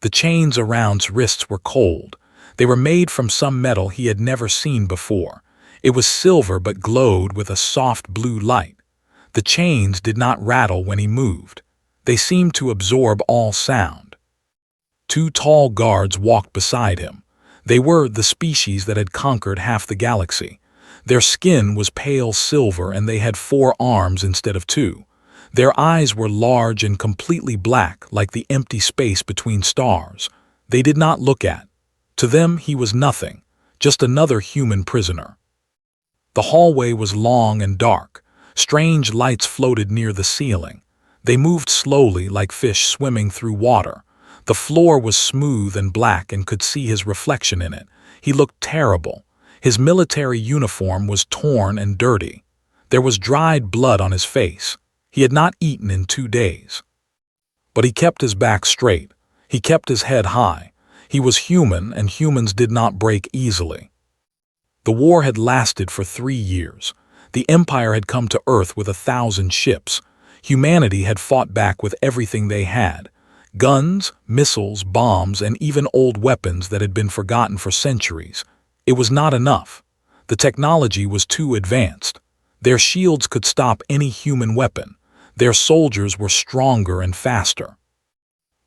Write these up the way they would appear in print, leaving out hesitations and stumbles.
The chains around his wrists were cold. They were made from some metal he had never seen before. It was silver but glowed with a soft blue light. The chains did not rattle when he moved. They seemed to absorb all sound. Two tall guards walked beside him. They were the species that had conquered half the galaxy. Their skin was pale silver and they had 4 arms instead of 2. Their eyes were large and completely black, like the empty space between stars. They did not look at. To them he was nothing, just another human prisoner. The hallway was long and dark. Strange lights floated near the ceiling. They moved slowly like fish swimming through water. The floor was smooth and black and could see his reflection in it. He looked terrible. His military uniform was torn and dirty. There was dried blood on his face. He had not eaten in 2 days. But he kept his back straight. He kept his head high. He was human, and humans did not break easily. The war had lasted for 3 years. The Empire had come to Earth with 1,000 ships. Humanity had fought back with everything they had. Guns, missiles, bombs, and even old weapons that had been forgotten for centuries. It was not enough. The technology was too advanced. Their shields could stop any human weapon. Their soldiers were stronger and faster.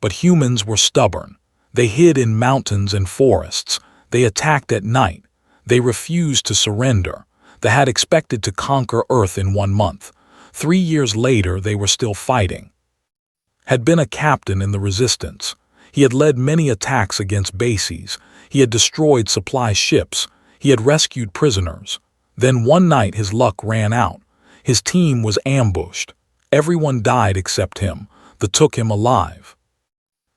But humans were stubborn. They hid in mountains and forests. They attacked at night. They refused to surrender. They had expected to conquer Earth in 1 month. 3 years later, they were still fighting. Had been a captain in the resistance. He had led many attacks against bases. He had destroyed supply ships. He had rescued prisoners. Then one night his luck ran out. His team was ambushed. Everyone died except him. They took him alive.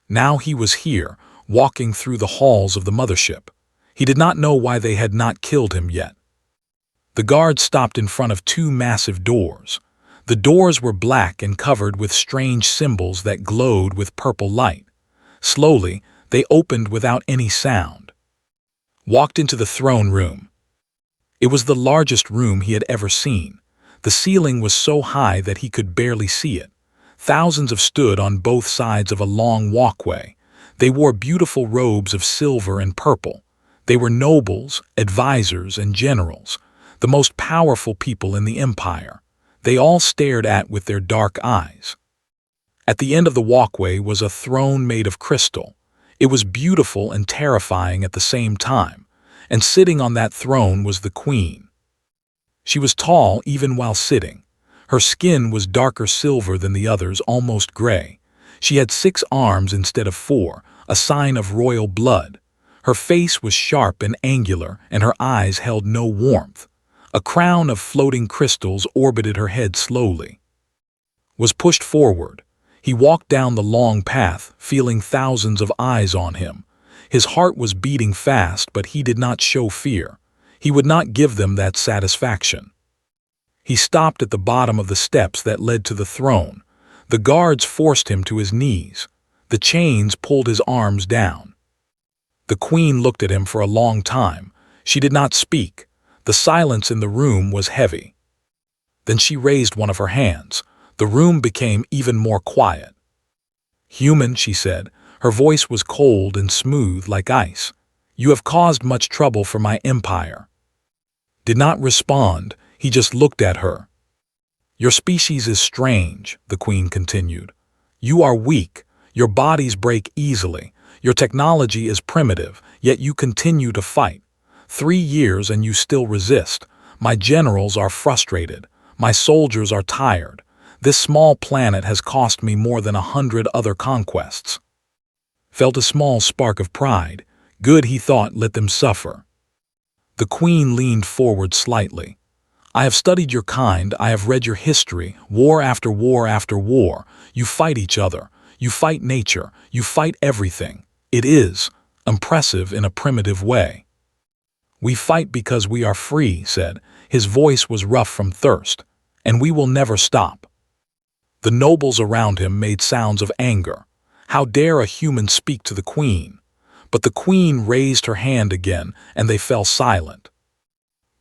Now he was here, walking through the halls of the mothership. He did not know why they had not killed him yet. The guards stopped in front of 2 massive doors. The doors were black and covered with strange symbols that glowed with purple light. Slowly, they opened without any sound. Walked into the throne room. It was the largest room he had ever seen. The ceiling was so high that he could barely see it. Thousands of stood on both sides of a long walkway. They wore beautiful robes of silver and purple. They were nobles, advisors, and generals, the most powerful people in the empire. They all stared at with their dark eyes. At the end of the walkway was a throne made of crystal. It was beautiful and terrifying at the same time, and sitting on that throne was the queen. She was tall even while sitting. Her skin was darker silver than the others, almost gray. She had 6 arms instead of 4, a sign of royal blood. Her face was sharp and angular, and her eyes held no warmth. A crown of floating crystals orbited her head slowly. Was pushed forward. He walked down the long path, feeling thousands of eyes on him. His heart was beating fast, but he did not show fear. He would not give them that satisfaction. He stopped at the bottom of the steps that led to the throne. The guards forced him to his knees. The chains pulled his arms down. The queen looked at him for a long time. She did not speak. The silence in the room was heavy. Then she raised one of her hands. The room became even more quiet. "Human," she said. Her voice was cold and smooth like ice. "You have caused much trouble for my empire." Did not respond. He just looked at her. "Your species is strange," the queen continued. "You are weak. Your bodies break easily. Your technology is primitive, yet you continue to fight. 3 years and you still resist. My generals are frustrated. My soldiers are tired. This small planet has cost me more than 100 other conquests." Felt a small spark of pride. Good, he thought, let them suffer. The queen leaned forward slightly. "I have studied your kind. I have read your history. War after war after war. You fight each other. You fight nature. You fight everything. It is impressive in a primitive way." "We fight because we are free," said. His voice was rough from thirst. "And we will never stop." The nobles around him made sounds of anger. How dare a human speak to the queen? But the queen raised her hand again, and they fell silent.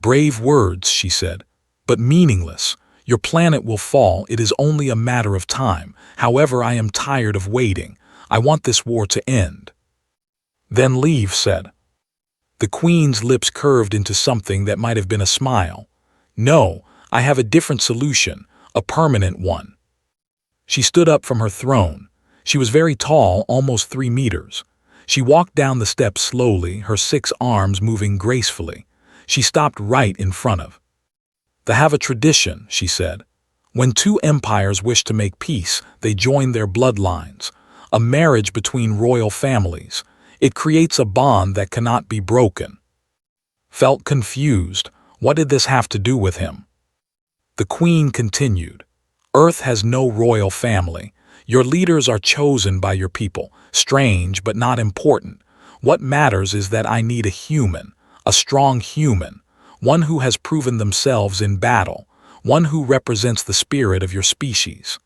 "Brave words," she said, "but meaningless. Your planet will fall. It is only a matter of time. However, I am tired of waiting. I want this war to end." "Then leave," said. The queen's lips curved into something that might have been a smile. "No, I have a different solution, a permanent one." She stood up from her throne. She was very tall, almost 3 meters. She walked down the steps slowly, her 6 arms moving gracefully. She stopped right in front of. "They have a tradition," she said. "When 2 empires wish to make peace, they join their bloodlines. A marriage between royal families. It creates a bond that cannot be broken." Felt confused. What did this have to do with him? The queen continued. "Earth has no royal family. Your leaders are chosen by your people. Strange, but not important. What matters is that I need a human, a strong human, one who has proven themselves in battle, one who represents the spirit of your species."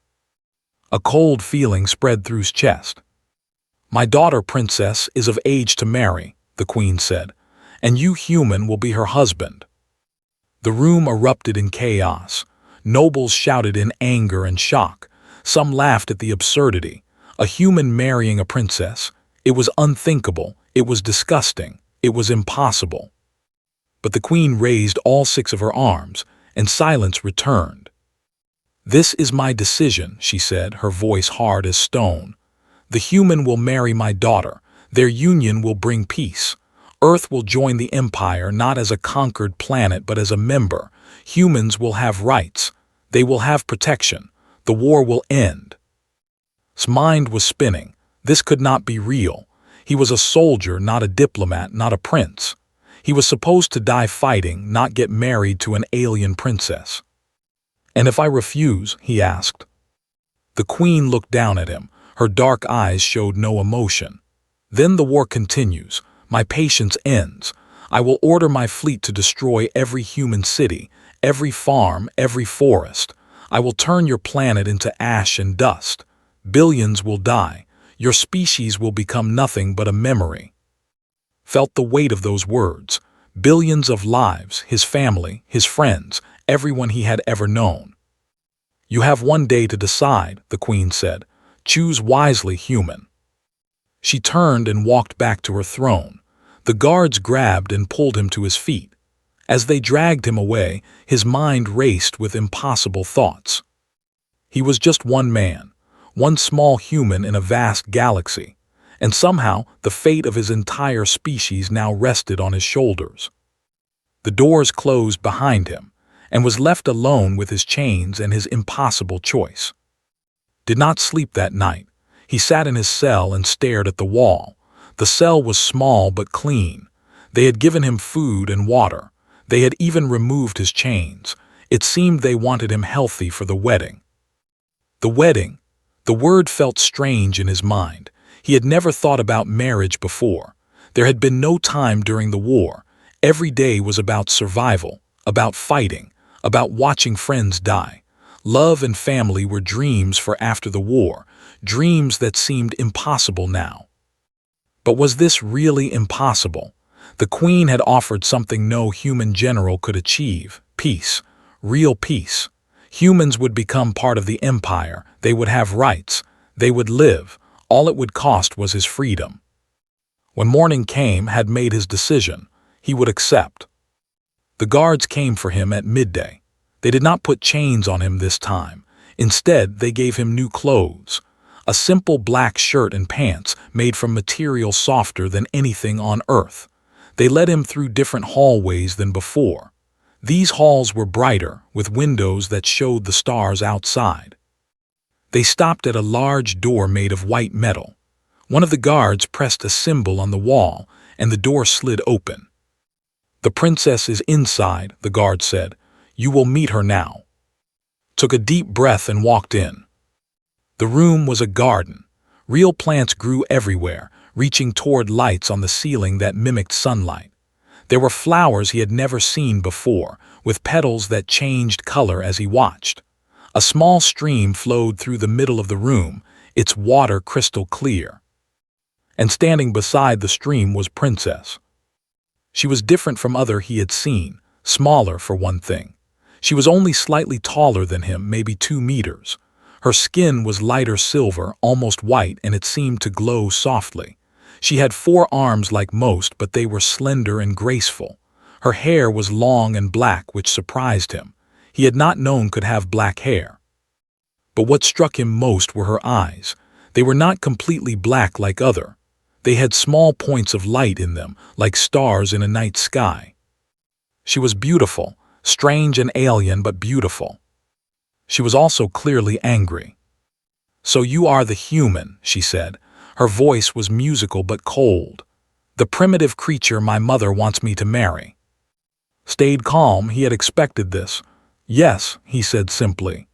A cold feeling spread through his chest. "My daughter, princess, is of age to marry," the queen said, "and you, human, will be her husband." The room erupted in chaos. Nobles shouted in anger and shock. Some laughed at the absurdity. A human marrying a princess. It was unthinkable. It was disgusting. It was impossible. But the queen raised all 6 of her arms, and silence returned. "This is my decision," she said, her voice hard as stone. "The human will marry my daughter. Their union will bring peace. Earth will join the empire not as a conquered planet but as a member. Humans will have rights. They will have protection. The war will end." His mind was spinning. This could not be real. He was a soldier, not a diplomat, not a prince. He was supposed to die fighting, not get married to an alien princess. "And if I refuse?" he asked. The queen looked down at him. Her dark eyes showed no emotion. "Then the war continues. My patience ends. I will order my fleet to destroy every human city, every farm, every forest. I will turn your planet into ash and dust. Billions will die. Your species will become nothing but a memory." Felt the weight of those words. Billions of lives, his family, his friends, everyone he had ever known. "You have 1 day to decide," the queen said. "Choose wisely, human." She turned and walked back to her throne. The guards grabbed and pulled him to his feet. As they dragged him away, his mind raced with impossible thoughts. He was just one man, one small human in a vast galaxy, and somehow the fate of his entire species now rested on his shoulders. The doors closed behind him, and was left alone with his chains and his impossible choice. Did not sleep that night. He sat in his cell and stared at the wall. The cell was small but clean. They had given him food and water. They had even removed his chains. It seemed they wanted him healthy for the wedding. The wedding. The word felt strange in his mind. He had never thought about marriage before. There had been no time during the war. Every day was about survival, about fighting, about watching friends die. Love and family were dreams for after the war, dreams that seemed impossible now. But was this really impossible? The queen had offered something no human general could achieve: peace, real peace. Humans would become part of the empire, they would have rights, they would live. All it would cost was his freedom. When morning came, had made his decision. He would accept. The guards came for him at midday. They did not put chains on him this time. Instead, they gave him new clothes. A simple black shirt and pants made from material softer than anything on Earth. They led him through different hallways than before. These halls were brighter, with windows that showed the stars outside. They stopped at a large door made of white metal. One of the guards pressed a symbol on the wall, and the door slid open. "The princess is inside," the guard said. "You will meet her now." Took a deep breath and walked in. The room was a garden. Real plants grew everywhere, reaching toward lights on the ceiling that mimicked sunlight. There were flowers he had never seen before, with petals that changed color as he watched. A small stream flowed through the middle of the room, its water crystal clear. And standing beside the stream was Princess. She was different from other he had seen, smaller for one thing. She was only slightly taller than him, maybe 2 meters. Her skin was lighter silver, almost white, and it seemed to glow softly. She had 4 arms like most, but they were slender and graceful. Her hair was long and black, which surprised him. He had not known could have black hair. But what struck him most were her eyes. They were not completely black like other. They had small points of light in them, like stars in a night sky. She was beautiful, strange and alien, but beautiful. She was also clearly angry. "So you are the human," she said. Her voice was musical but cold. "The primitive creature my mother wants me to marry." Stayed calm, he had expected this. "Yes," he said simply.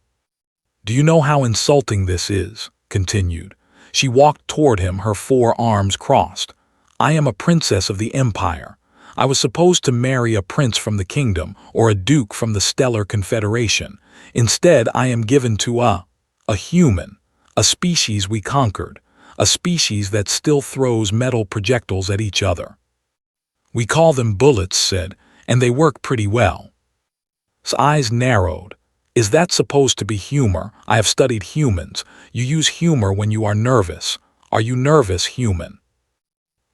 "Do you know how insulting this is?" continued. She walked toward him, her 4 arms crossed. "I am a princess of the Empire. I was supposed to marry a prince from the kingdom or a duke from the Stellar Confederation. Instead, I am given to a human, a species we conquered, a species that still throws metal projectiles at each other. We call them bullets," said, "and they work pretty well." His eyes narrowed. "Is that supposed to be humor? I have studied humans. You use humor when you are nervous. Are you nervous, human?"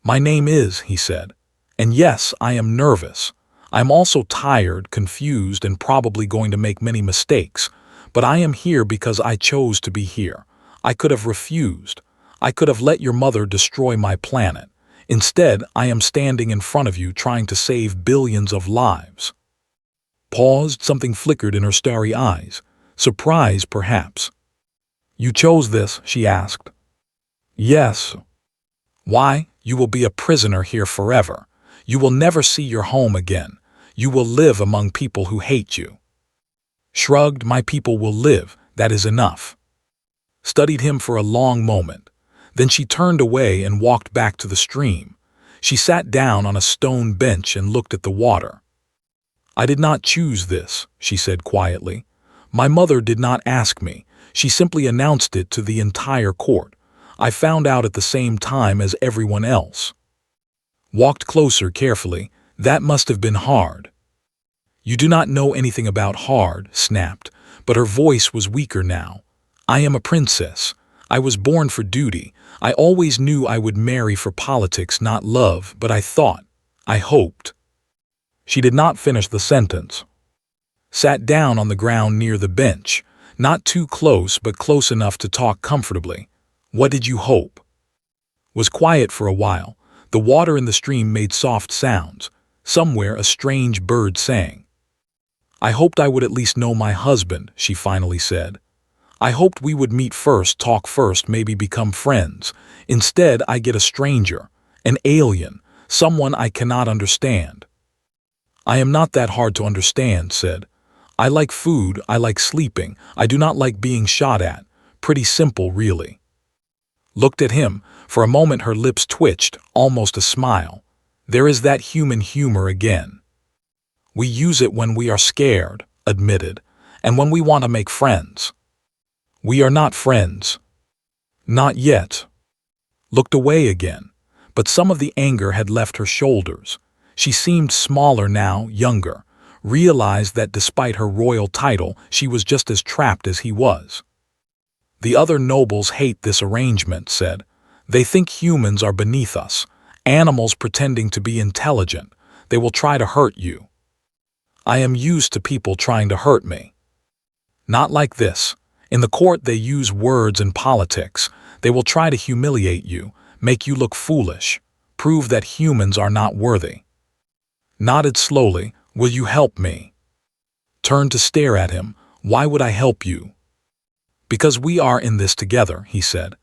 "My name is," he said. "And yes, I am nervous. I am also tired, confused, and probably going to make many mistakes. But I am here because I chose to be here. I could have refused. I could have let your mother destroy my planet. Instead, I am standing in front of you trying to save billions of lives." Paused, something flickered in her starry eyes. Surprise, perhaps. "You chose this?" she asked. "Yes." "Why? You will be a prisoner here forever. You will never see your home again. You will live among people who hate you." Shrugged. "My people will live. That is enough." Studied him for a long moment. Then she turned away and walked back to the stream. She sat down on a stone bench and looked at the water. "I did not choose this," she said quietly. "My mother did not ask me. She simply announced it to the entire court. I found out at the same time as everyone else." Walked closer carefully. "That must have been hard." "You do not know anything about hard," snapped, but her voice was weaker now. "I am a princess. I was born for duty. I always knew I would marry for politics, not love, but I hoped." She did not finish the sentence. Sat down on the ground near the bench, not too close but close enough to talk comfortably. "What did you hope?" Was quiet for a while. The water in the stream made soft sounds. Somewhere a strange bird sang. "I hoped I would at least know my husband," she finally said. "I hoped we would meet first, talk first, maybe become friends. Instead, I get a stranger, an alien, someone I cannot understand." "I am not that hard to understand," said. "I like food, I like sleeping, I do not like being shot at. Pretty simple, really." Looked at him. For a moment her lips twitched, almost a smile. There is that human humor again. "We use it when we are scared," admitted, "and when we want to make friends." "We are not friends." "Not yet." Looked away again, but some of the anger had left her shoulders. She seemed smaller now, younger, realized that despite her royal title, she was just as trapped as he was. "The other nobles hate this arrangement," said. "They think humans are beneath us, animals pretending to be intelligent. They will try to hurt you." "I am used to people trying to hurt me." "Not like this. In the court they use words and politics. They will try to humiliate you, make you look foolish, prove that humans are not worthy." Nodded slowly. "Will you help me?" Turned to stare at him. "Why would I help you?" "Because we are in this together," he said.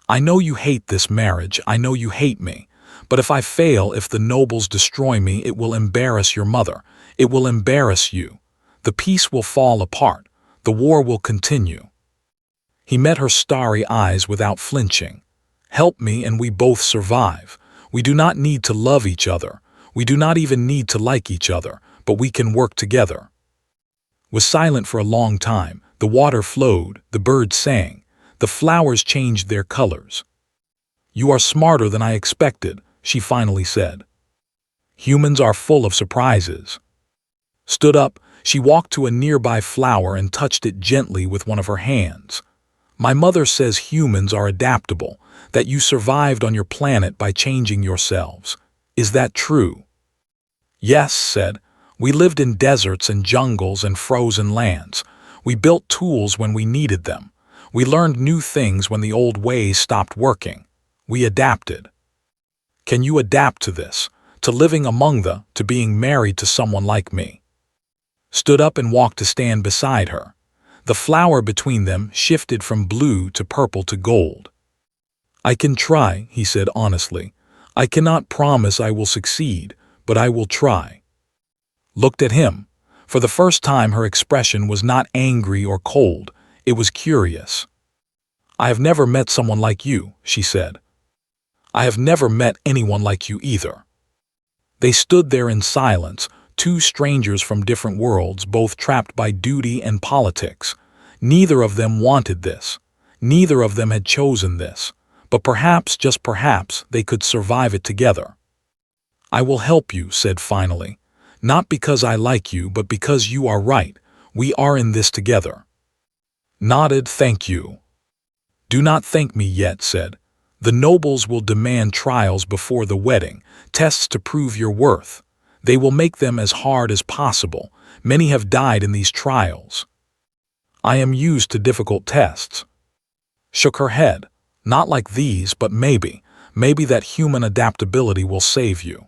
"I know you hate this marriage, I know you hate me. But if I fail, if the nobles destroy me, it will embarrass your mother. It will embarrass you. The peace will fall apart. The war will continue." He met her starry eyes without flinching. "Help me and we both survive. We do not need to love each other. We do not even need to like each other, but we can work together." Was silent for a long time. The water flowed, the birds sang, the flowers changed their colors. "You are smarter than I expected," she finally said. "Humans are full of surprises." Stood up, she walked to a nearby flower and touched it gently with one of her hands. My mother says humans are adaptable, that you survived on your planet by changing yourselves. Is that true? Yes, said. We lived in deserts and jungles and frozen lands. We built tools when we needed them. We learned new things when the old ways stopped working. We adapted. Can you adapt to this? To living among to being married to someone like me? Stood up and walked to stand beside her. The flower between them shifted from blue to purple to gold. I can try, he said honestly. I cannot promise I will succeed, but I will try. Looked at him. For the first time her expression was not angry or cold, it was curious. I have never met someone like you, she said. I have never met anyone like you either. They stood there in silence, two strangers from different worlds, both trapped by duty and politics. Neither of them wanted this. Neither of them had chosen this. But perhaps, just perhaps, they could survive it together. I will help you, said finally. Not because I like you, but because you are right. We are in this together. Nodded, thank you. Do not thank me yet, said. The nobles will demand trials before the wedding, tests to prove your worth. They will make them as hard as possible. Many have died in these trials. I am used to difficult tests. Shook her head. Not like these, but maybe that human adaptability will save you.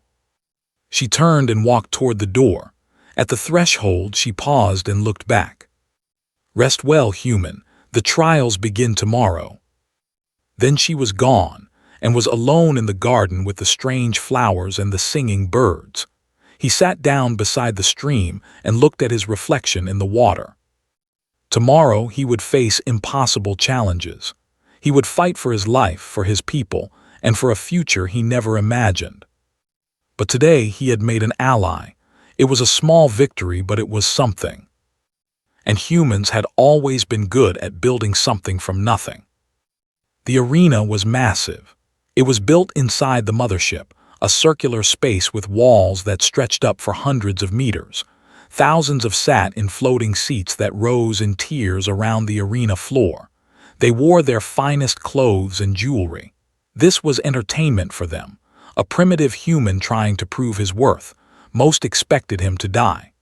She turned and walked toward the door. At the threshold, she paused and looked back. Rest well, human. The trials begin tomorrow. Then she was gone, and was alone in the garden with the strange flowers and the singing birds. He sat down beside the stream and looked at his reflection in the water. Tomorrow he would face impossible challenges. He would fight for his life, for his people, and for a future he never imagined. But today he had made an ally. It was a small victory, but it was something. And humans had always been good at building something from nothing. The arena was massive. It was built inside the mothership, a circular space with walls that stretched up for hundreds of meters. Thousands of sat in floating seats that rose in tiers around the arena floor. They wore their finest clothes and jewelry. This was entertainment for them. A primitive human trying to prove his worth. Most expected him to die.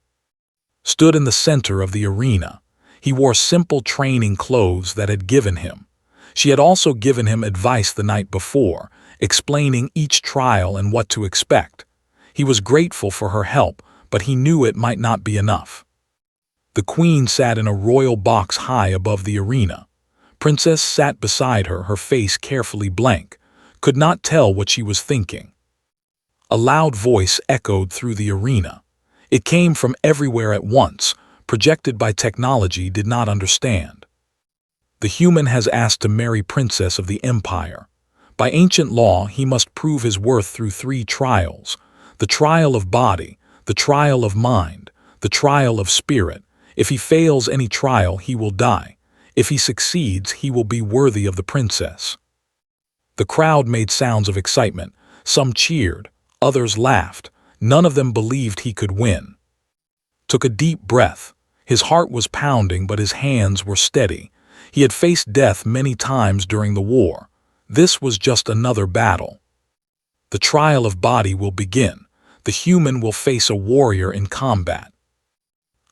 Stood in the center of the arena. He wore simple training clothes that had given him. She had also given him advice the night before, explaining each trial and what to expect. He was grateful for her help, but he knew it might not be enough. The queen sat in a royal box high above the arena. Princess sat beside her, her face carefully blank, could not tell what she was thinking. A loud voice echoed through the arena. It came from everywhere at once, projected by technology did not understand. The human has asked to marry Princess of the Empire. By ancient law, he must prove his worth through 3 trials. The trial of body, the trial of mind, the trial of spirit. If he fails any trial, he will die. If he succeeds, he will be worthy of the princess. The crowd made sounds of excitement. Some cheered, others laughed. None of them believed he could win. Took a deep breath. His heart was pounding, but his hands were steady. He had faced death many times during the war. This was just another battle. The trial of body will begin. The human will face a warrior in combat.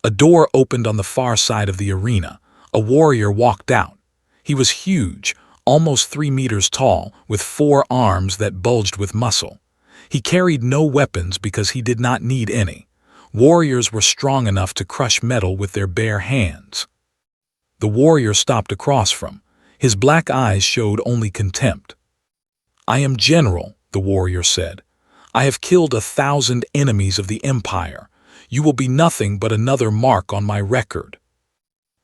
A door opened on the far side of the arena. A warrior walked out. He was huge, almost 3 meters tall, with 4 arms that bulged with muscle. He carried no weapons because he did not need any. Warriors were strong enough to crush metal with their bare hands. The warrior stopped across from. His black eyes showed only contempt. I am general, the warrior said. I have killed 1,000 enemies of the empire. You will be nothing but another mark on my record.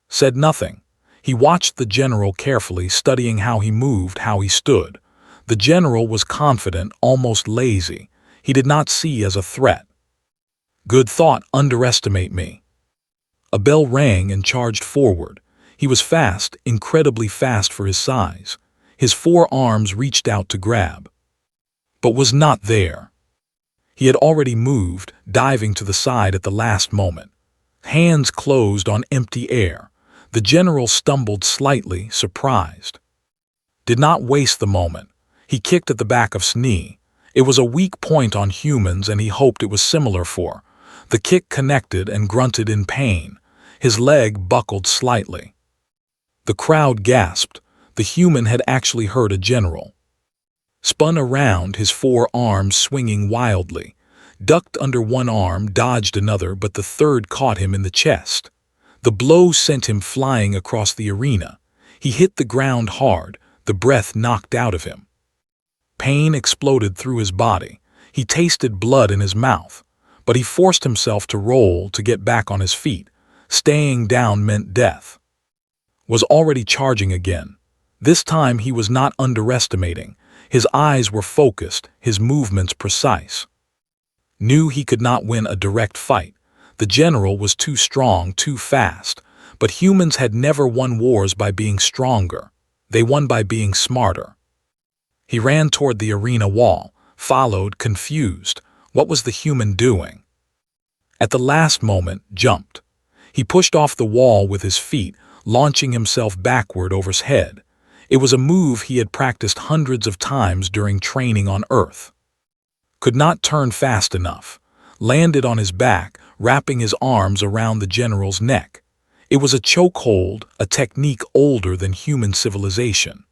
Said nothing. He watched the general carefully, studying how he moved, how he stood. The general was confident, almost lazy. He did not see as a threat. Good thought, underestimate me. A bell rang and charged forward. He was fast, incredibly fast for his size. His 4 arms reached out to grab, but was not there. He had already moved, diving to the side at the last moment. Hands closed on empty air. The general stumbled slightly, surprised. Did not waste the moment. He kicked at the back of his knee. It was a weak point on humans, and he hoped it was similar for. The kick connected and grunted in pain. His leg buckled slightly. The crowd gasped. The human had actually hurt a general. Spun around, his 4 arms swinging wildly. Ducked under one arm, dodged another, but the third caught him in the chest. The blow sent him flying across the arena. He hit the ground hard, the breath knocked out of him. Pain exploded through his body. He tasted blood in his mouth, but he forced himself to roll to get back on his feet. Staying down meant death. Was already charging again. This time he was not underestimating. His eyes were focused, his movements precise. Knew he could not win a direct fight. The general was too strong, too fast. But humans had never won wars by being stronger. They won by being smarter. He ran toward the arena wall, followed, confused. What was the human doing? At the last moment, jumped. He pushed off the wall with his feet, launching himself backward over his head. It was a move he had practiced hundreds of times during training on Earth. Could not turn fast enough. Landed on his back, wrapping his arms around the general's neck. It was a chokehold, a technique older than human civilization.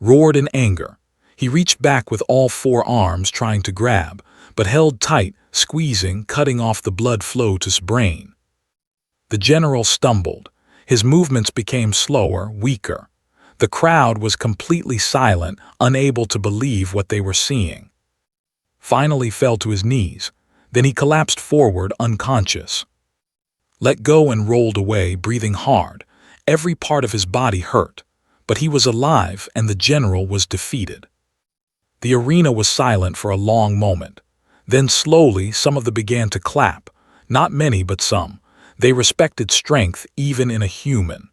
Roared in anger. He reached back with all 4 arms trying to grab, but held tight, squeezing, cutting off the blood flow to his brain. The general stumbled. His movements became slower, weaker. The crowd was completely silent, unable to believe what they were seeing. Finally fell to his knees. Then he collapsed forward, unconscious. Let go and rolled away, breathing hard. Every part of his body hurt. But he was alive, and the general was defeated. The arena was silent for a long moment. Then slowly some of them began to clap. Not many, but some. They respected strength even in a human.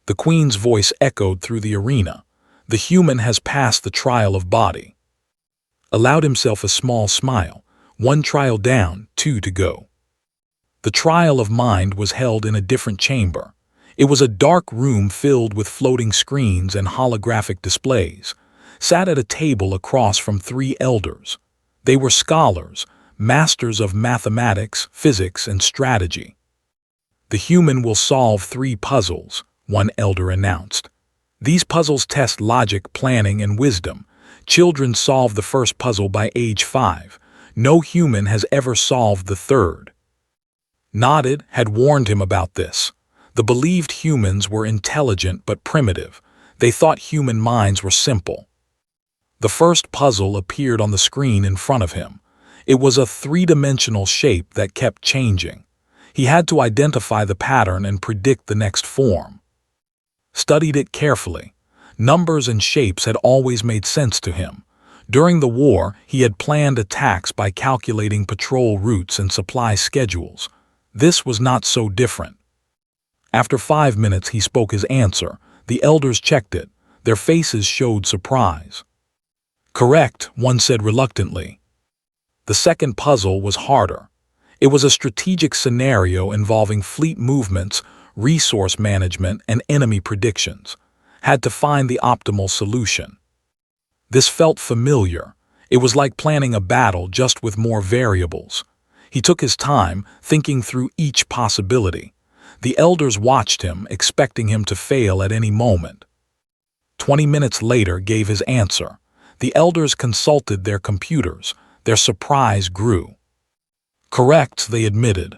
The Queen's voice echoed through the arena. The human has passed the trial of body. Allowed himself a small smile. 1 trial down, 2 to go. The trial of mind was held in a different chamber. It was a dark room filled with floating screens and holographic displays. Sat at a table across from 3 elders. They were scholars, masters of mathematics, physics, and strategy. The human will solve 3 puzzles, one elder announced. These puzzles test logic, planning, and wisdom. Children solve the first puzzle by age 5. No human has ever solved the third. Nodded, had warned him about this. The believed humans were intelligent but primitive. They thought human minds were simple. The first puzzle appeared on the screen in front of him. It was a 3-dimensional shape that kept changing. He had to identify the pattern and predict the next form. Studied it carefully. Numbers and shapes had always made sense to him. During the war, he had planned attacks by calculating patrol routes and supply schedules. This was not so different. After 5 minutes, he spoke his answer. The elders checked it. Their faces showed surprise. Correct, one said reluctantly. The second puzzle was harder. It was a strategic scenario involving fleet movements, resource management, and enemy predictions. Had to find the optimal solution. This felt familiar. It was like planning a battle, just with more variables. He took his time, thinking through each possibility. The elders watched him, expecting him to fail at any moment. 20 minutes later gave his answer. The elders consulted their computers. Their surprise grew. Correct, they admitted.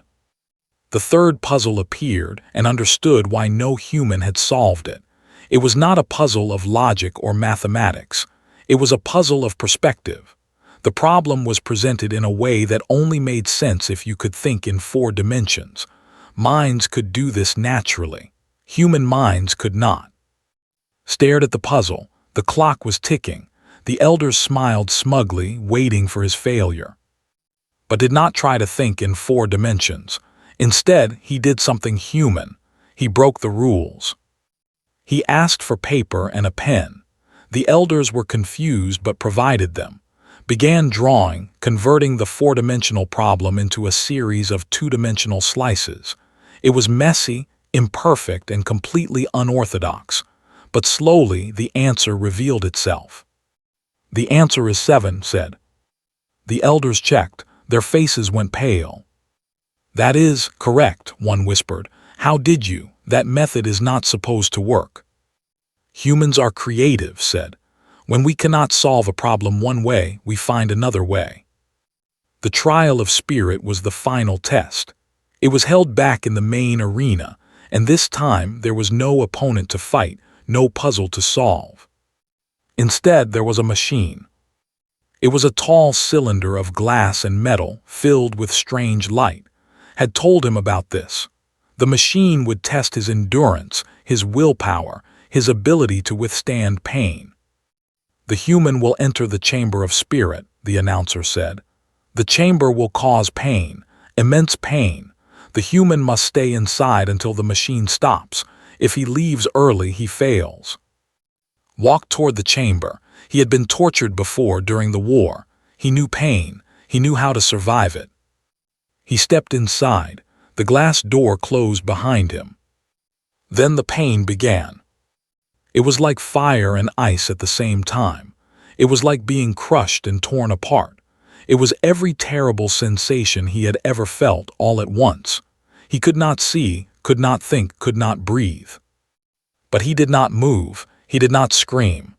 The third puzzle appeared and understood why no human had solved it. It was not a puzzle of logic or mathematics. It was a puzzle of perspective. The problem was presented in a way that only made sense if you could think in 4 dimensions. Minds could do this naturally. Human minds could not. Stared at the puzzle. The clock was ticking. The elders smiled smugly, waiting for his failure. But did not try to think in 4 dimensions. Instead, he did something human. He broke the rules. He asked for paper and a pen. The elders were confused but provided them. Began drawing, converting the 4-dimensional problem into a series of 2-dimensional slices. It was messy, imperfect and completely unorthodox. But slowly the answer revealed itself. "The answer is 7, said. The elders checked. Their faces went pale. "That is correct," one whispered. "How did you? That method is not supposed to work." "Humans are creative," said. "When we cannot solve a problem one way, we find another way." The trial of spirit was the final test. It was held back in the main arena, and this time there was no opponent to fight, no puzzle to solve. Instead, there was a machine. It was a tall cylinder of glass and metal filled with strange light. Had told him about this. The machine would test his endurance, his willpower, his ability to withstand pain. "The human will enter the chamber of spirit," the announcer said. "The chamber will cause pain, immense pain. The human must stay inside until the machine stops. If he leaves early, he fails." Walked toward the chamber. He had been tortured before during the war. He knew pain. He knew how to survive it. He stepped inside. The glass door closed behind him. Then the pain began. It was like fire and ice at the same time. It was like being crushed and torn apart. It was every terrible sensation he had ever felt all at once. He could not see, could not think, could not breathe. But he did not move. He did not scream.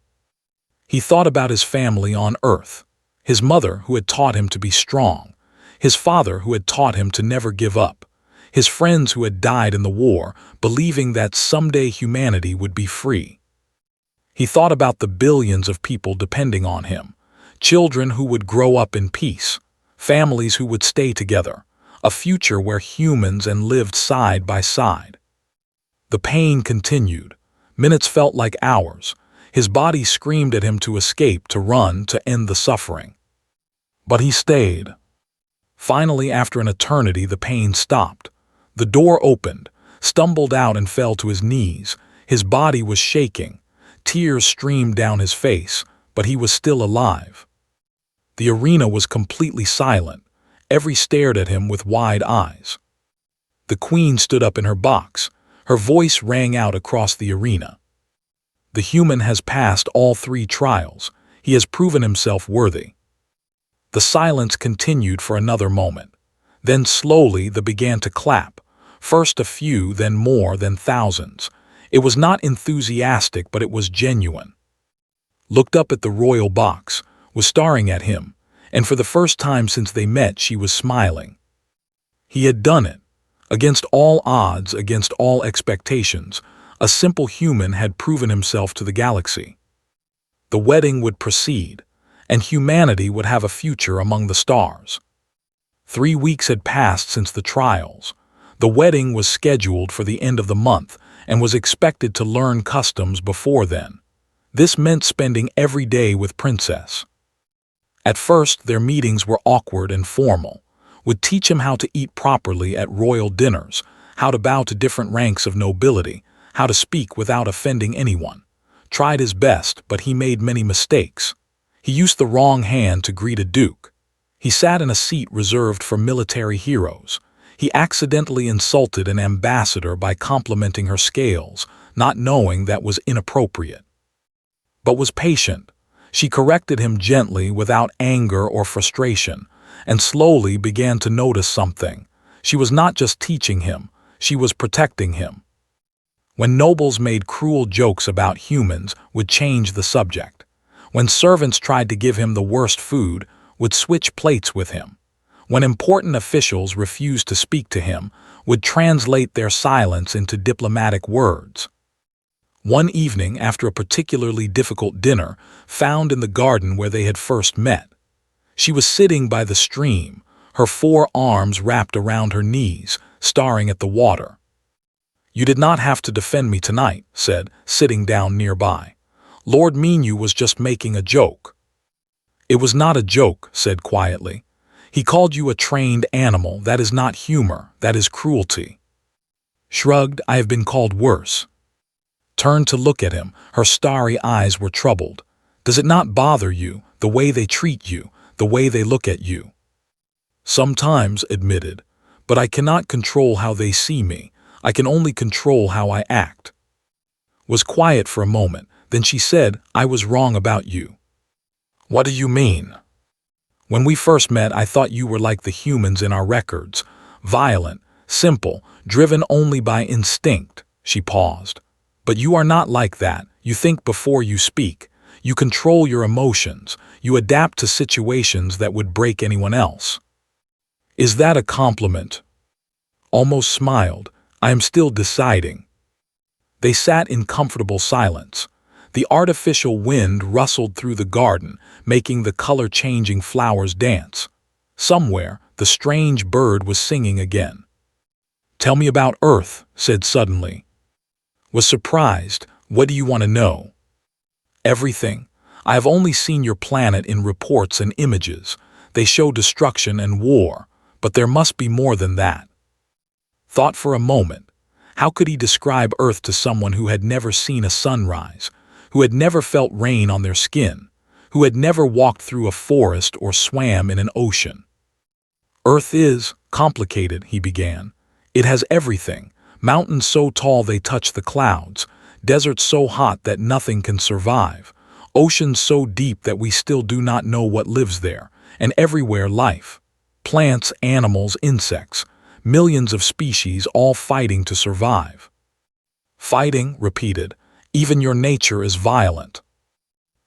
He thought about his family on Earth, his mother who had taught him to be strong, his father who had taught him to never give up, his friends who had died in the war, believing that someday humanity would be free. He thought about the billions of people depending on him, children who would grow up in peace, families who would stay together, a future where humans and lived side by side. The pain continued. Minutes felt like hours. His body screamed at him to escape, to run, to end the suffering. But he stayed. Finally, after an eternity, the pain stopped. The door opened, stumbled out and fell to his knees. His body was shaking. Tears streamed down his face, but he was still alive. The arena was completely silent. Every stared at him with wide eyes. The queen stood up in her box. Her voice rang out across the arena. "The human has passed all 3 trials. He has proven himself worthy." The silence continued for another moment. Then slowly they began to clap. First a few, then more, then thousands. It was not enthusiastic, but it was genuine. Looked up at the royal box, was staring at him, and for the first time since they met she was smiling. He had done it. Against all odds, against all expectations, a simple human had proven himself to the galaxy. The wedding would proceed, and humanity would have a future among the stars. 3 weeks had passed since the trials. The wedding was scheduled for the end of the month and was expected to learn customs before then. This meant spending every day with Princess. At first, their meetings were awkward and formal. Would teach him how to eat properly at royal dinners, how to bow to different ranks of nobility, how to speak without offending anyone. Tried his best, but he made many mistakes. He used the wrong hand to greet a duke. He sat in a seat reserved for military heroes. He accidentally insulted an ambassador by complimenting her scales, not knowing that was inappropriate. But was patient. She corrected him gently without anger or frustration, and slowly began to notice something. She was not just teaching him, she was protecting him. When nobles made cruel jokes about humans, would change the subject. When servants tried to give him the worst food, would switch plates with him. When important officials refused to speak to him, would translate their silence into diplomatic words. One evening, after a particularly difficult dinner, found in the garden where they had first met. She was sitting by the stream, her 4 arms wrapped around her knees, staring at the water. "You did not have to defend me tonight," said, sitting down nearby. "Lord Menu was just making a joke." "It was not a joke," said quietly. "He called you a trained animal. That is not humor, that is cruelty." Shrugged. "I have been called worse." Turned to look at him. Her starry eyes were troubled. "Does it not bother you, the way they treat you, the way they look at you?" "Sometimes," admitted, "but I cannot control how they see me. I can only control how I act. Was quiet for a moment, then she said, I was wrong about you. What do you mean? When we first met, I thought you were like the humans in our records, violent, simple, driven only by instinct. She paused. But you are not like that. You think before you speak. You control your emotions. You adapt to situations that would break anyone else. Is that a compliment? Almost smiled. I am still deciding. They sat in comfortable silence. The artificial wind rustled through the garden, making the color-changing flowers dance. Somewhere, the strange bird was singing again. Tell me about Earth, said suddenly. Was surprised. What do you want to know? Everything. I have only seen your planet in reports and images. They show destruction and war, but there must be more than that. Thought for a moment. How could he describe Earth to someone who had never seen a sunrise, who had never felt rain on their skin, who had never walked through a forest or swam in an ocean? Earth is complicated, he began. It has everything. Mountains so tall they touch the clouds, deserts so hot that nothing can survive, oceans so deep that we still do not know what lives there, and everywhere life. Plants, animals, insects, millions of species all fighting to survive. Fighting, repeated. Even your nature is violent.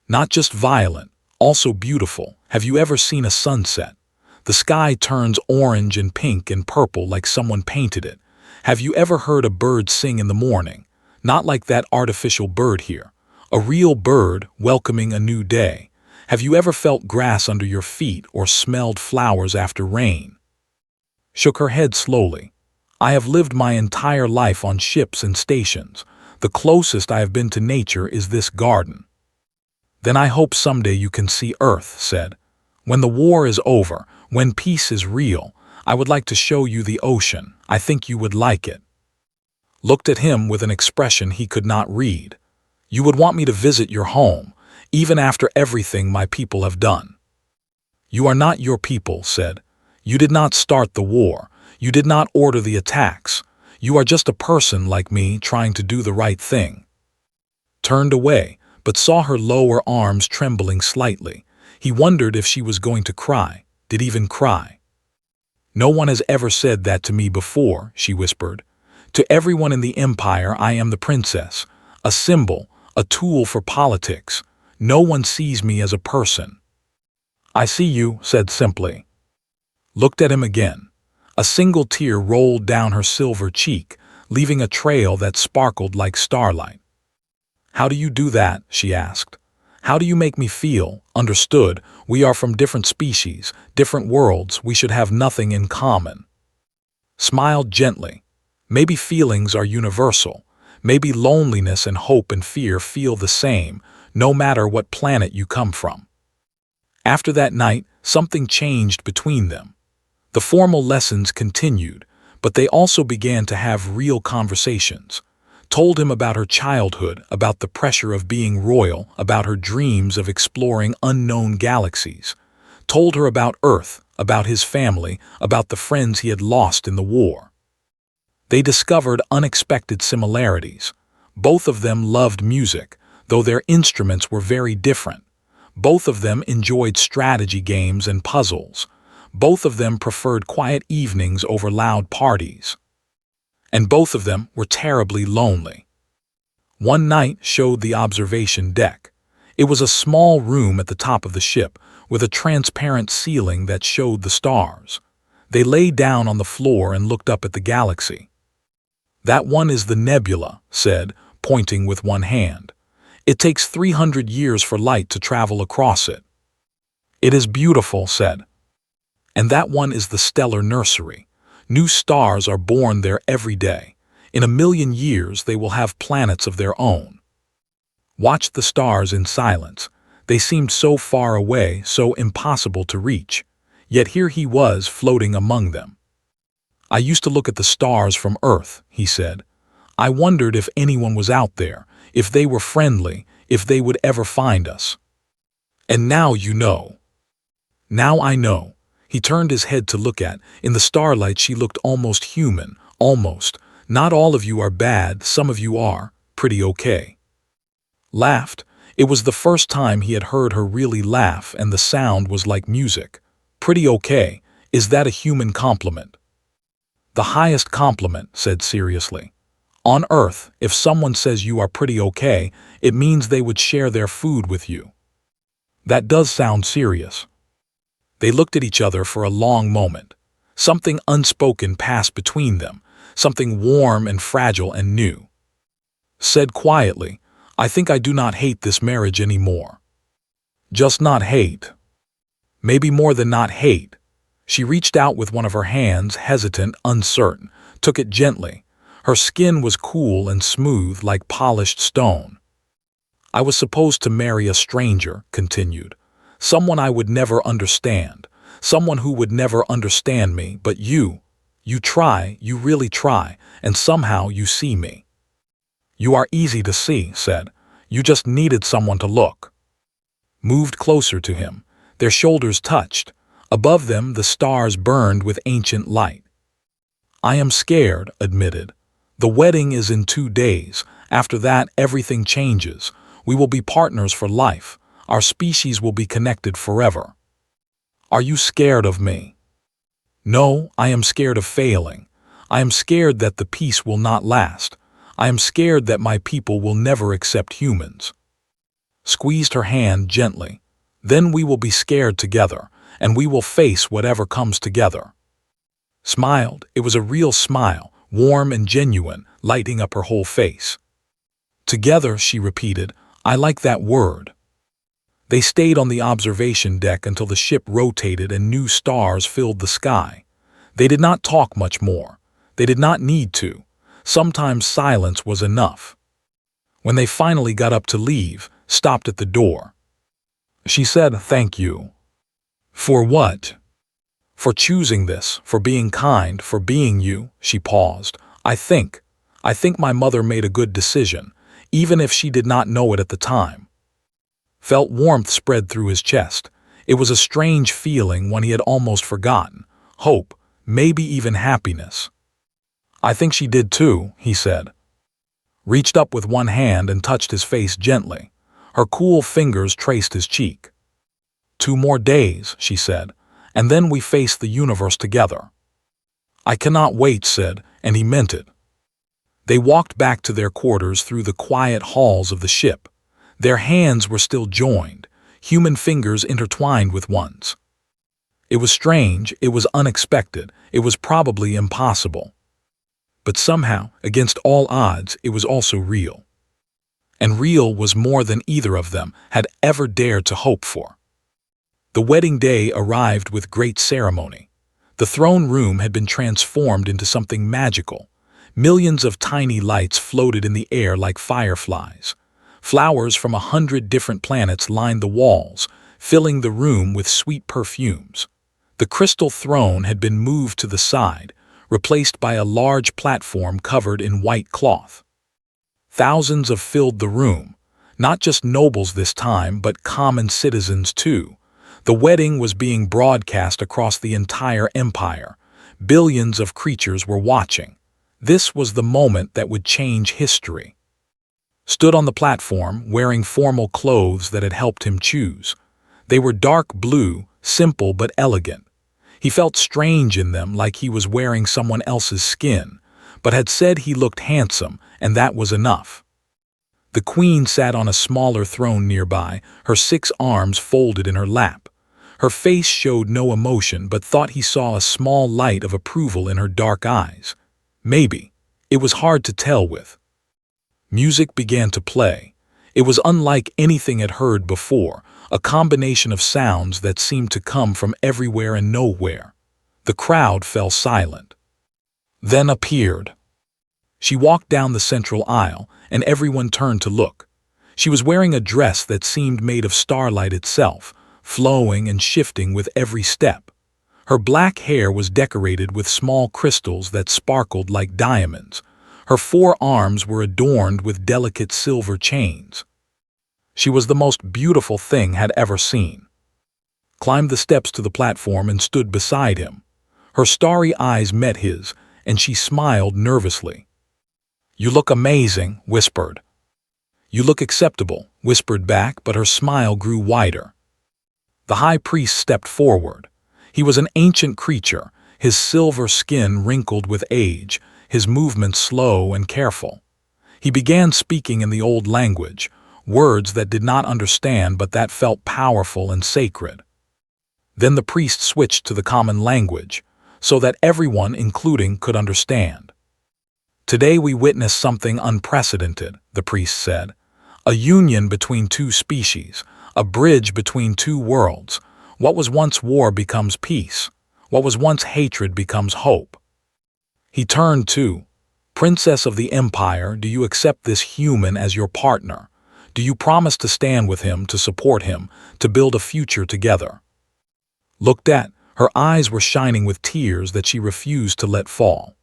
Not just violent, also beautiful. Have you ever seen a sunset? The sky turns orange and pink and purple like someone painted it. Have you ever heard a bird sing in the morning? Not like that artificial bird here. A real bird welcoming a new day. Have you ever felt grass under your feet or smelled flowers after rain? Shook her head slowly. I have lived my entire life on ships and stations. The closest I have been to nature is this garden. Then I hope someday you can see Earth, said. When the war is over, when peace is real, I would like to show you the ocean. I think you would like it. Looked at him with an expression he could not read. You would want me to visit your home, even after everything my people have done. You are not your people, said. You did not start the war. You did not order the attacks. You are just a person like me trying to do the right thing. Turned away, but saw her lower arms trembling slightly. He wondered if she was going to cry, did even cry. No one has ever said that to me before, she whispered. To everyone in the empire I am the princess, a symbol, a tool for politics. No one sees me as a person. I see you, said simply. Looked at him again. A single tear rolled down her silver cheek, leaving a trail that sparkled like starlight. How do you do that? She asked. How do you make me feel understood? We are from different species, different worlds. We should have nothing in common. Smiled gently. Maybe feelings are universal. Maybe loneliness and hope and fear feel the same, no matter what planet you come from. After that night, something changed between them. The formal lessons continued, but they also began to have real conversations. Told him about her childhood, about the pressure of being royal, about her dreams of exploring unknown galaxies. Told her about Earth, about his family, about the friends he had lost in the war. They discovered unexpected similarities. Both of them loved music, though their instruments were very different. Both of them enjoyed strategy games and puzzles. Both of them preferred quiet evenings over loud parties. And both of them were terribly lonely. One night showed the observation deck. It was a small room at the top of the ship, with a transparent ceiling that showed the stars. They lay down on the floor and looked up at the galaxy. That one is the nebula, said, pointing with one hand. It takes 300 years for light to travel across it. It is beautiful, said. And that one is the stellar nursery. New stars are born there every day. In 1,000,000 years they will have planets of their own. Watched the stars in silence. They seemed so far away, so impossible to reach. Yet here he was floating among them. I used to look at the stars from Earth, he said. I wondered if anyone was out there, if they were friendly, if they would ever find us. And now you know. Now I know. He turned his head to look at. In the starlight she looked almost human, almost, Not all of you are bad, some of you are pretty okay. Laughed. It was the first time he had heard her really laugh, and the sound was like music. Pretty okay. Is that a human compliment? The highest compliment, said seriously. On Earth, if someone says you are pretty okay, it means they would share their food with you. That does sound serious. They looked at each other for a long moment. Something unspoken passed between them, something warm and fragile and new. Said quietly, I think I do not hate this marriage anymore. Just not hate. Maybe more than not hate. She reached out with one of her hands, hesitant, uncertain, took it gently. Her skin was cool and smooth like polished stone. I was supposed to marry a stranger, continued. Someone I would never understand. Someone who would never understand me, but you try, you really try, and somehow you see me. You are easy to see, said. You just needed someone to look. Moved closer to him. Their shoulders touched. Above them, the stars burned with ancient light. I am scared, admitted. The wedding is in 2 days. After that, everything changes. We will be partners for life. Our species will be connected forever. Are you scared of me? No, I am scared of failing. I am scared that the peace will not last. I am scared that my people will never accept humans. Squeezed her hand gently. Then we will be scared together, and we will face whatever comes together. Smiled. It was a real smile, warm and genuine, lighting up her whole face. Together, she repeated, I like that word. They stayed on the observation deck until the ship rotated and new stars filled the sky. They did not talk much more. They did not need to. Sometimes silence was enough. When they finally got up to leave, stopped at the door. She said, thank you. For what? For choosing this, for being kind, for being you, she paused. I think my mother made a good decision, even if she did not know it at the time. Felt warmth spread through his chest. It was a strange feeling, one he had almost forgotten. Hope, maybe even happiness. I think she did too, he said. Reached up with one hand and touched his face gently. Her cool fingers traced his cheek. 2 more days, she said, and then we face the universe together. I cannot wait, said, and he meant it. They walked back to their quarters through the quiet halls of the ship. Their hands were still joined, human fingers intertwined with one's. It was strange, it was unexpected, it was probably impossible. But somehow, against all odds, it was also real. And real was more than either of them had ever dared to hope for. The wedding day arrived with great ceremony. The throne room had been transformed into something magical. Millions of tiny lights floated in the air like fireflies. Flowers from 100 different planets lined the walls, filling the room with sweet perfumes. The crystal throne had been moved to the side, replaced by a large platform covered in white cloth. Thousands filled the room, not just nobles this time, but common citizens too. The wedding was being broadcast across the entire empire. Billions of creatures were watching. This was the moment that would change history. Stood on the platform, wearing formal clothes that had helped him choose. They were dark blue, simple but elegant. He felt strange in them, like he was wearing someone else's skin, but had said he looked handsome, and that was enough. The queen sat on a smaller throne nearby, her 6 arms folded in her lap. Her face showed no emotion, but thought he saw a small light of approval in her dark eyes. Maybe. It was hard to tell with. Music began to play. It was unlike anything had heard before, a combination of sounds that seemed to come from everywhere and nowhere. The crowd fell silent. Then appeared. She walked down the central aisle, and everyone turned to look. She was wearing a dress that seemed made of starlight itself, flowing and shifting with every step. Her black hair was decorated with small crystals that sparkled like diamonds. Her 4 arms were adorned with delicate silver chains. She was the most beautiful thing had ever seen. Climbed the steps to the platform and stood beside him. Her starry eyes met his, and she smiled nervously. "You look amazing," whispered. "You look acceptable," whispered back, but her smile grew wider. The high priest stepped forward. He was an ancient creature, his silver skin wrinkled with age, his movements slow and careful. He began speaking in the old language, words that did not understand but that felt powerful and sacred. Then the priest switched to the common language, so that everyone, including, could understand. "Today we witness something unprecedented," the priest said. "A union between two species, a bridge between two worlds. What was once war becomes peace. What was once hatred becomes hope." He turned to, "Princess of the Empire, do you accept this human as your partner? Do you promise to stand with him, to support him, to build a future together?" Looked at, her eyes were shining with tears that she refused to let fall.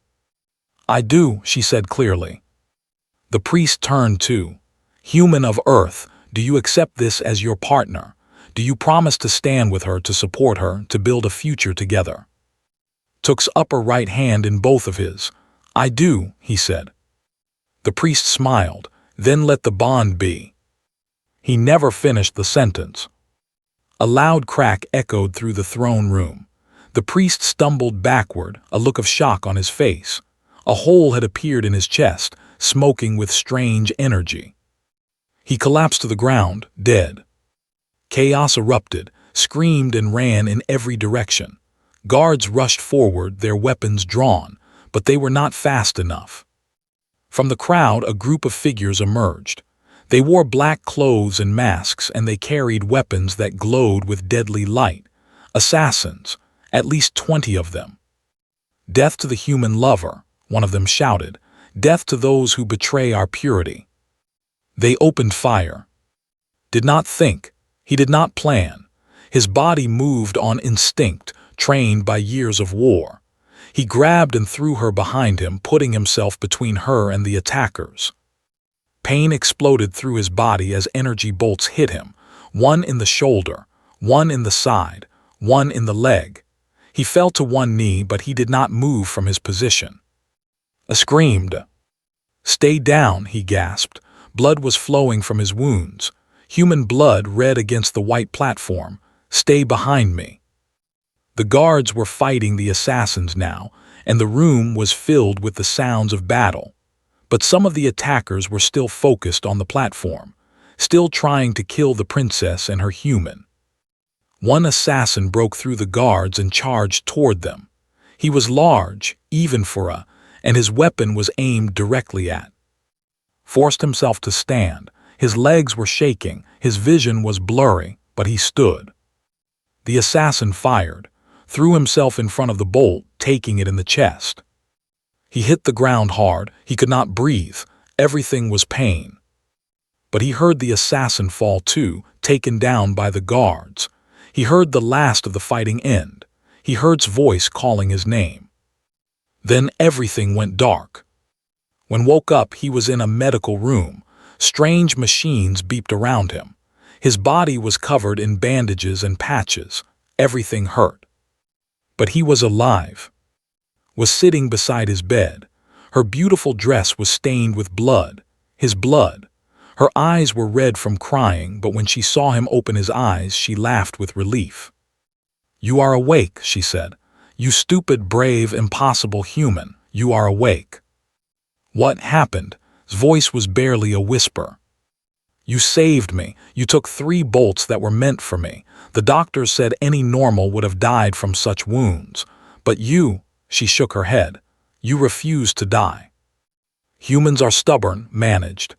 "I do," she said clearly. The priest turned to, "Human of Earth, do you accept this as your partner? Do you promise to stand with her, to support her, to build a future together?" Took's upper right hand in both of his. "I do," he said. The priest smiled, "Then let the bond be." He never finished the sentence. A loud crack echoed through the throne room. The priest stumbled backward, a look of shock on his face. A hole had appeared in his chest, smoking with strange energy. He collapsed to the ground, dead. Chaos erupted, screamed and ran in every direction. Guards rushed forward, their weapons drawn, but they were not fast enough. From the crowd, a group of figures emerged. They wore black clothes and masks, and they carried weapons that glowed with deadly light. Assassins, at least 20 of them. "Death to the human lover," one of them shouted. "Death to those who betray our purity." They opened fire. Did not think. He did not plan. His body moved on instinct, trained by years of war. He grabbed and threw her behind him, putting himself between her and the attackers. Pain exploded through his body as energy bolts hit him, one in the shoulder, one in the side, one in the leg. He fell to one knee, but he did not move from his position. I screamed. "Stay down," he gasped. Blood was flowing from his wounds. Human blood red against the white platform. "Stay behind me." The guards were fighting the assassins now, and the room was filled with the sounds of battle. But some of the attackers were still focused on the platform, still trying to kill the princess and her human. One assassin broke through the guards and charged toward them. He was large, even for a, and his weapon was aimed directly at. Forced himself to stand. His legs were shaking, his vision was blurry, but he stood. The assassin fired, threw himself in front of the bolt, taking it in the chest. He hit the ground hard, he could not breathe, everything was pain. But he heard the assassin fall too, taken down by the guards. He heard the last of the fighting end. He heard his voice calling his name. Then everything went dark. When woke up, he was in a medical room. Strange machines beeped around him. His body was covered in bandages and patches. Everything hurt. But he was alive. Was sitting beside his bed. Her beautiful dress was stained with blood. His blood. Her eyes were red from crying, but when she saw him open his eyes, she laughed with relief. "You are awake," she said. "You stupid, brave, impossible human. You are awake." "What happened?" His voice was barely a whisper. "You saved me. You took 3 bolts that were meant for me. The doctors said any normal would have died from such wounds. But you," she shook her head, "you refused to die." "Humans are stubborn," managed.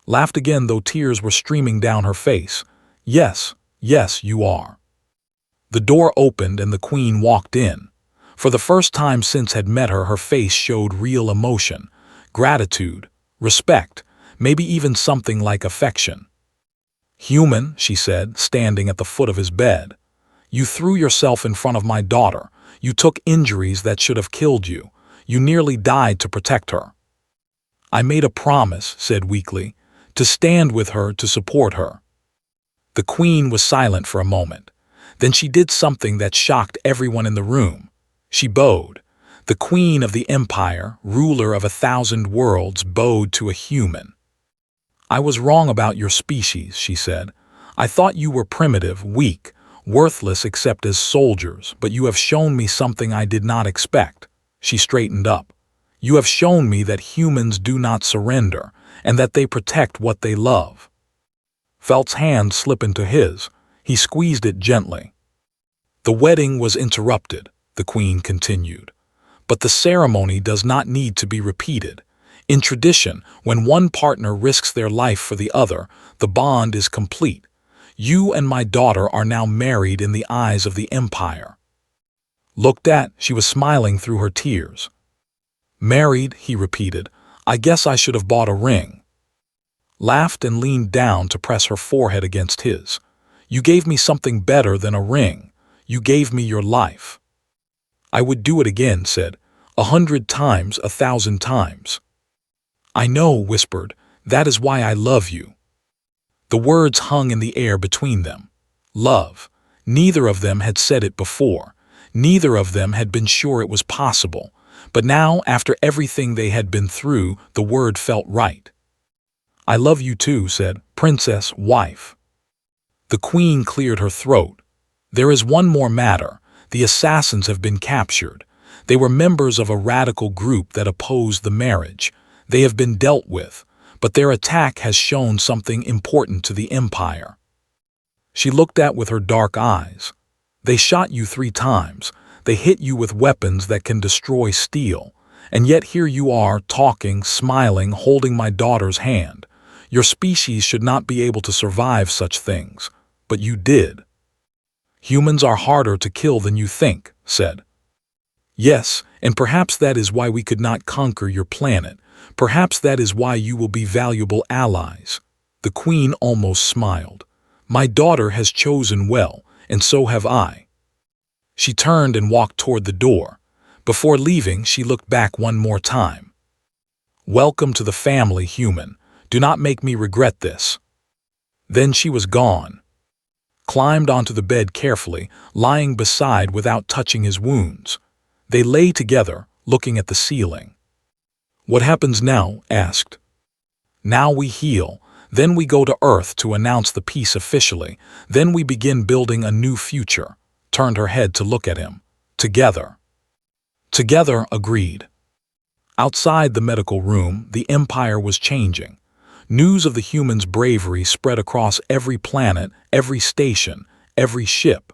Laughed again, though tears were streaming down her face. "Yes, yes, you are." The door opened and the queen walked in. For the first time since had met her, her face showed real emotion, gratitude, respect, maybe even something like affection. "Human," she said, standing at the foot of his bed. "You threw yourself in front of my daughter. You took injuries that should have killed you. You nearly died to protect her." "I made a promise," said weakly, "to stand with her, to support her." The queen was silent for a moment. Then she did something that shocked everyone in the room. She bowed. The queen of the empire, ruler of 1,000 worlds, bowed to a human. "I was wrong about your species," she said. "I thought you were primitive, weak, worthless except as soldiers, but you have shown me something I did not expect." She straightened up. "You have shown me that humans do not surrender, and that they protect what they love." Felt's hand slipped into his. He squeezed it gently. "The wedding was interrupted," the queen continued. "But the ceremony does not need to be repeated. In tradition, when one partner risks their life for the other, the bond is complete. You and my daughter are now married in the eyes of the empire." Looked at, she was smiling through her tears. "Married," he repeated. "I guess I should have bought a ring." Laughed and leaned down to press her forehead against his. "You gave me something better than a ring. You gave me your life." "I would do it again," said. 100 times, 1,000 times." "I know," whispered. "That is why I love you." The words hung in the air between them. Love. Neither of them had said it before. Neither of them had been sure it was possible. But now, after everything they had been through, the word felt right. "I love you too," said, "Princess, wife." The queen cleared her throat. "There is one more matter. The assassins have been captured. They were members of a radical group that opposed the marriage. They have been dealt with, but their attack has shown something important to the empire." She looked at with her dark eyes. "They shot you 3 times. They hit you with weapons that can destroy steel. And yet here you are, talking, smiling, holding my daughter's hand. Your species should not be able to survive such things. But you did." "Humans are harder to kill than you think," said. "Yes, and perhaps that is why we could not conquer your planet. Perhaps that is why you will be valuable allies." The queen almost smiled. "My daughter has chosen well, and so have I." She turned and walked toward the door. Before leaving, she looked back one more time. "Welcome to the family, human. Do not make me regret this." Then she was gone. Climbed onto the bed carefully, lying beside without touching his wounds. They lay together, looking at the ceiling. "What happens now?" asked. "Now we heal. Then we go to Earth to announce the peace officially. Then we begin building a new future." Turned her head to look at him. "Together." "Together," agreed. Outside the medical room, the empire was changing. News of the humans' bravery spread across every planet, every station, every ship.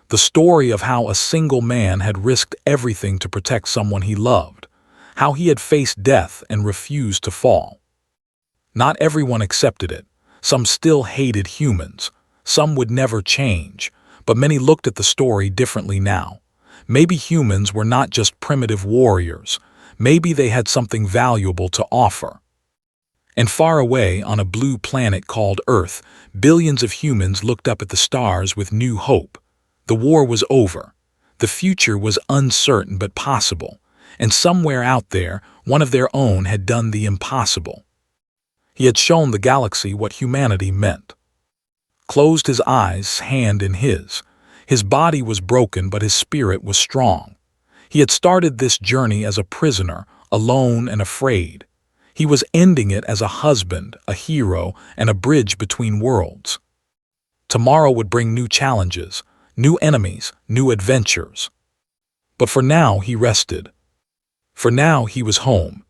The story of how a single man had risked everything to protect someone he loved. How he had faced death and refused to fall. Not everyone accepted it. Some still hated humans. Some would never change. But many looked at the story differently now. Maybe humans were not just primitive warriors. Maybe they had something valuable to offer. And far away on a blue planet called Earth, billions of humans looked up at the stars with new hope. The war was over. The future was uncertain but possible. And somewhere out there, one of their own had done the impossible. He had shown the galaxy what humanity meant. Closed his eyes, hand in his. His body was broken, but his spirit was strong. He had started this journey as a prisoner, alone and afraid. He was ending it as a husband, a hero, and a bridge between worlds. Tomorrow would bring new challenges, new enemies, new adventures. But for now he rested. For now he was home,